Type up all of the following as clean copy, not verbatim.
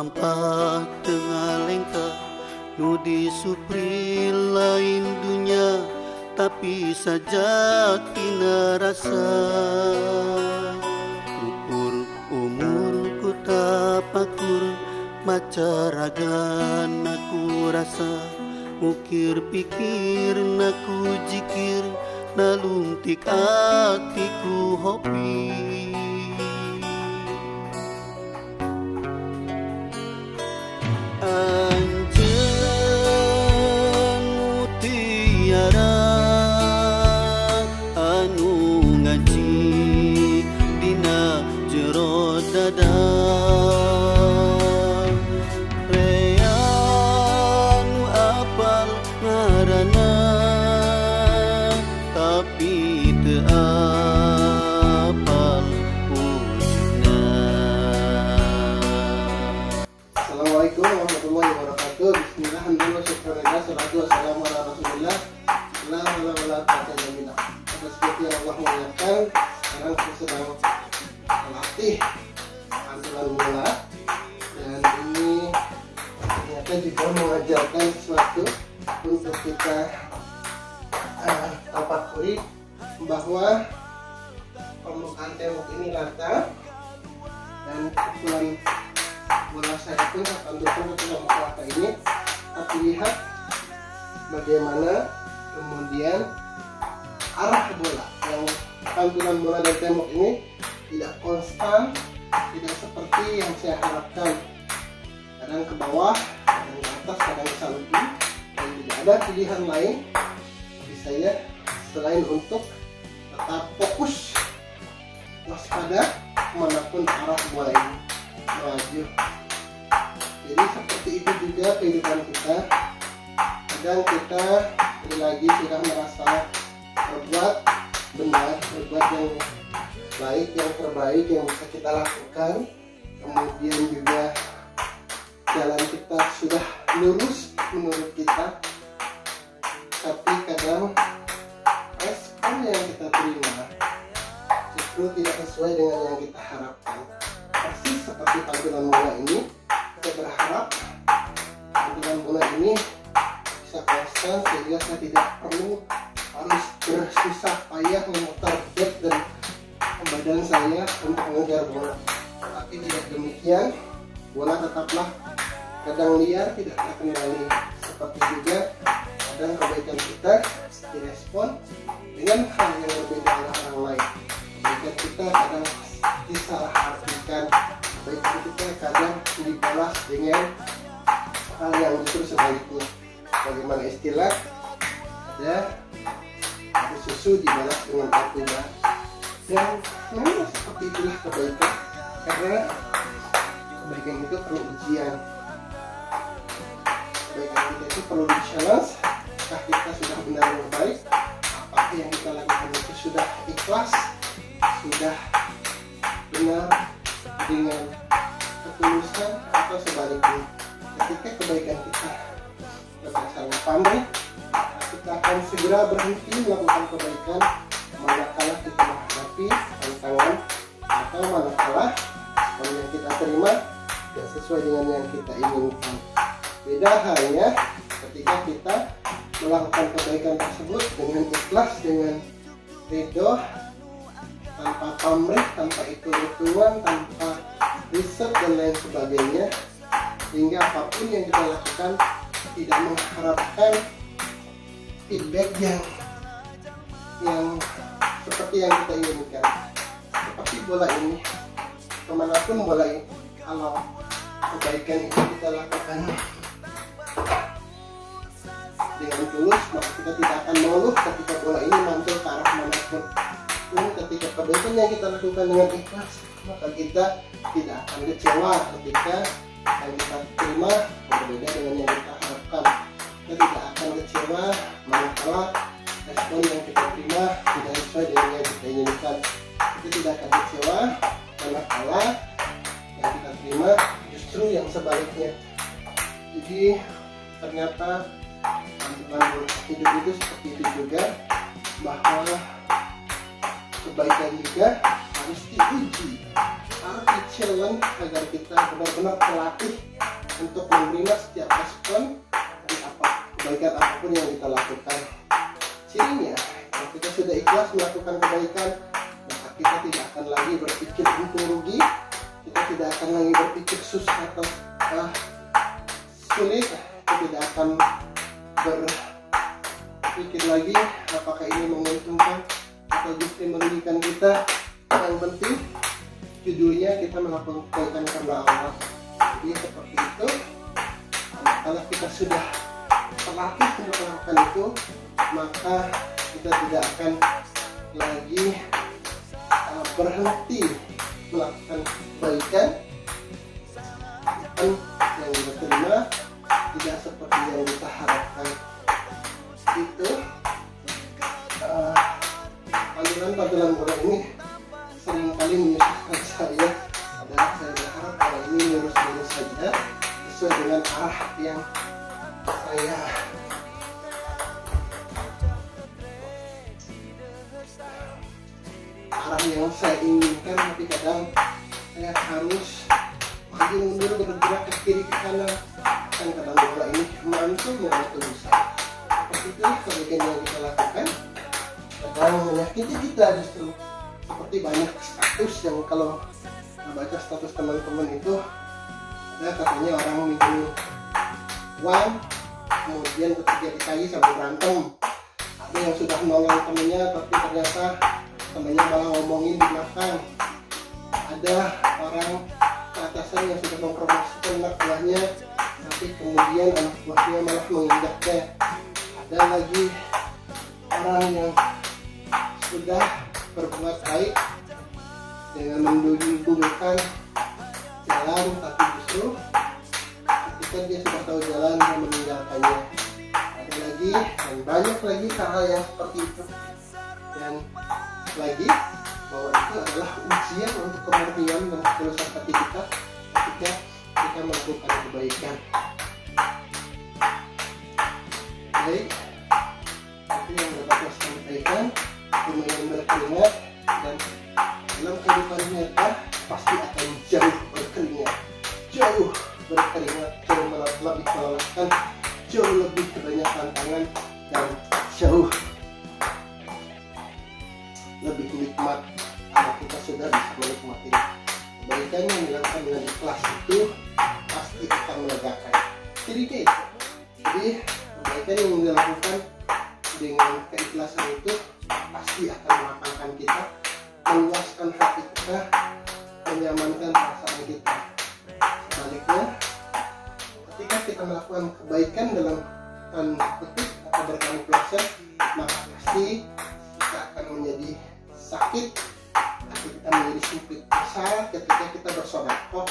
lampah tengah lengkah nu disupri lain dunia tapi saja tina rasa ukur umurku tapakur maca ragan aku rasa ukir pikir naku jikir nalungtik atiku hobi anjeun mutiara anu ngaji dina jero dada reanu apal ngaranna tapi teu apal wujudna. Assalamualaikum warahmatullahi wabarakatuh. Bismillah, alhamdulillah, syukurillah, salatu wassalamu ala rasulillah. La hawla wala quwwata illa billah. Seperti yang Allah muliakan, sekarang kita sedang melatih pantulan mula, dan ini ternyata juga mengajarkan sesuatu untuk kita tafakuri bahwa permukaan tembok ini rata dan pukulan bola saya pun akan dukung ke dalam rata ini, tapi lihat bagaimana kemudian arah bola yang pantulan bola dan tembok ini tidak konstan, tidak seperti yang saya harapkan, kadang ke bawah, kadang ke atas, kadang ke samping, dan tidak ada pilihan lain bagi saya selain untuk tetap fokus waspada kemanapun arah bola ini maju. Jadi seperti itu juga kehidupan kita. Kadang kita lagi sudah merasa berbuat benar, berbuat yang baik, yang terbaik yang bisa kita lakukan, kemudian juga jalan kita sudah lurus menurut kita, tapi kadang respon yang kita terima justru tidak sesuai dengan yang kita harapkan. Persis seperti pantulan bola ini, saya berharap pantulan bola ini bisa konstan sehingga saya tidak perlu harus bersusah payah memutar back dan badan saya untuk mengejar bola. Tapi tidak demikian, bola tetaplah kadang liar, tidak terkendali. Seperti juga kadang kebaikan kita direspon dengan hal yang berbeda oleh orang lain. Kebaikan kita kadang disalahartikan, kebaikan kita kadang dibalas dengan hal yang justru sebaliknya. Bagaimana istilah, ada air susu dibalas dengan air tuba, dan memang seperti itulah kebaikan, karena kebaikan itu perlu ujian. Kebaikan kita itu perlu di-challenge. Apakah kita sudah benar-benar baik? Apakah yang kita lakukan itu sudah ikhlas, sudah benar dengan ketulusan, atau sebaliknya? Ketika kebaikan kita berdasarkan pandai, kita akan segera berhenti melakukan kebaikan manakala kita menghadapi tantangan atau manakala yang kita terima tidak sesuai dengan yang kita inginkan. Beda halnya ketika kita melakukan kebaikan tersebut dengan ikhlas, dengan ridho, tanpa pamrih, tanpa hitung-hitungan, tanpa riset dan lain sebagainya, sehingga apapun yang kita lakukan tidak mengharapkan feedback yang seperti yang kita inginkan. Seperti bola ini, kemanapun bola ini, kalau kebaikan itu kita lakukan dengan tulus, maka kita tidak akan mengeluh ketika bola ini mantul ke arah manapun. Ketika kebaikan yang kita lakukan dengan ikhlas, maka kita tidak akan kecewa ketika yang kita terima berbeda dengan yang kita harapkan. Kita tidak akan kecewa manakala respon yang kita terima tidak sesuai dengan yang kita inginkan. Kita tidak akan kecewa manakala yang kita terima justru yang sebaliknya. Jadi ternyata pantulan hidup itu seperti itu juga, bahwa kebaikan juga harus diuji, harus di-challenge agar kita benar-benar terlatih untuk menerima setiap respon dari kebaikan apapun yang kita lakukan. Cirinya, kalau kita sudah ikhlas melakukan kebaikan, maka kita tidak akan lagi berpikir untung rugi, kita tidak akan lagi berpikir susah atau sulit, kita tidak akan berpikir lagi apakah ini menguntungkan atau justru merugikan kita. Yang penting judulnya kita melakukan kebaikan karena Allah. Jadi seperti itu. Kalau kita sudah terlatih untuk melakukan itu, maka kita tidak akan lagi berhenti melakukan kebaikan. Yang kita terima tidak seperti yang kita harapkan. Itu panggilan bola ini seringkali menyusahkan saya. Adalah saya berharap bola ini lurus-lurus saja sesuai dengan arah yang saya inginkan, tapi kadang saya harus maju mundur bergerak ke kiri ke kanan, kan kadang bola ini mantul bisa. Seperti itu kebaikan yang kita lakukan kadang menyakiti kita justru. Seperti banyak status yang kalau membaca status teman-teman itu ada katanya orang minjem uang, kemudian ketika ditagih sampai berantem. Ada yang sudah nolong temennya tapi ternyata temennya malah ngomongin di belakang. Ada orang atasan yang sudah mempromosikan anak buahnya tapi kemudian anak buahnya malah menginjaknya. Ada lagi orang yang sudah berbuat baik dengan mendudukkan jalan, tapi justru ketika dia sudah tahu jalan dia meninggalkannya. Ada lagi dan banyak lagi hal yang seperti itu. Dan lagi bahwa itu adalah ujian untuk kemurnian dan ketulusan hati kita ketika kita melakukan kebaikan. Baik, itu yang dapat saya sampaikan. Lumayan berkeringat, dan dalam kehidupan nyata pasti akan jauh berkeringat, jauh lebih melelahkan, jauh lebih banyak tantangan, dan jauh lebih nikmat kalau kita sudah bisa menikmati kebaikan yang dilakukan dengan ikhlas. Itu pasti akan melegakan. Jadi kebaikan yang dilakukan dengan keikhlasan itu pasti akan melapangkan kita, meluaskan hati kita, menyamankan perasaan kita. Sebaliknya, ketika kita melakukan kebaikan dalam tanda petik atau berkamuflase, maka pasti kita akan menjadi sakit, kita menjadi sempit besar ketika kita bersedekah,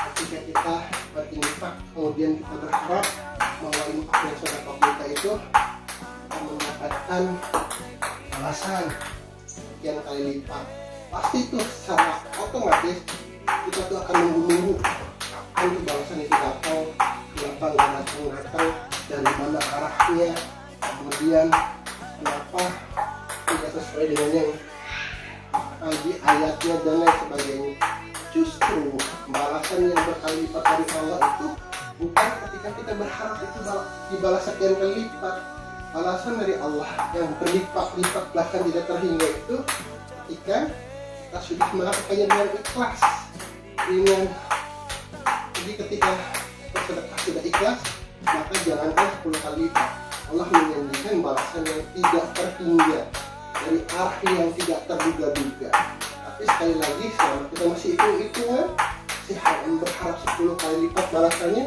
ketika kita berinfak, kemudian kita berharap bahwa infak dan sedekah kita itu akan mendapatkan balasan sekian kali lipat. Pasti itu secara otomatis kita tuh akan menunggu kapan tuh balasan itu datang, kenapa nggak datang, dari mana arahnya, kemudian kenapa tidak sesuai dengan yang di ayatnya dan lain sebagainya. Justru balasan yang berkali lipat dari Allah itu bukan ketika kita berharap itu dibalas sekian kali lipat. Balasan dari Allah yang berlipat-lipat bahkan tidak terhingga itu ketika kita sudah melakukannya dengan ikhlas. Jadi ketika bersedekah sudah ikhlas, maka jangankan 10 kali lipat, Allah menjanjikan balasan yang tidak terhingga dari arah yang tidak terduga-duga. Tapi sekali lagi, selama kita masih hitung-hitungan, masih berharap 10 kali lipat balasannya,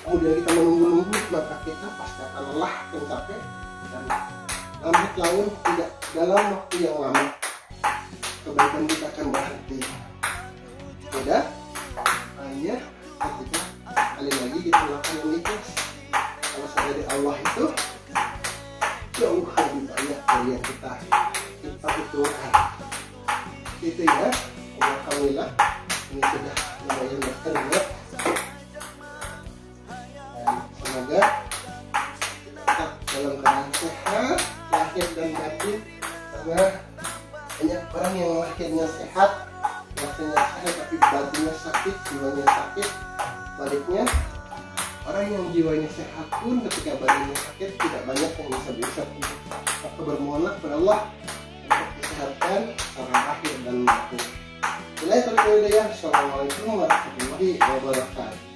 kemudian kita menunggu-nunggu, maka kita pasti akan lelah dan capek, dan lambat laun tidak dalam waktu yang lama kebaikan kita akan berhenti. Beda hanya ketika kali lagi kita melakukan yang ikhlas. Kalau dari Allah itu jauh lebih banyak dari yang kita butuhkan. Itu ya, alhamdulillah ini sudah lumayan berkeringat, dan semoga kita dalam keadaan sehat lahir dan batin, karena banyak orang yang lahirnya sehat, rasanya sehat tapi batin orang yang jiwanya sehat pun ketika badannya sakit tidak banyak yang bisa maka bermohonlah kepada Allah untuk disehatkan secara lahir dan batin. Assalamualaikum warahmatullahi wabarakatuh.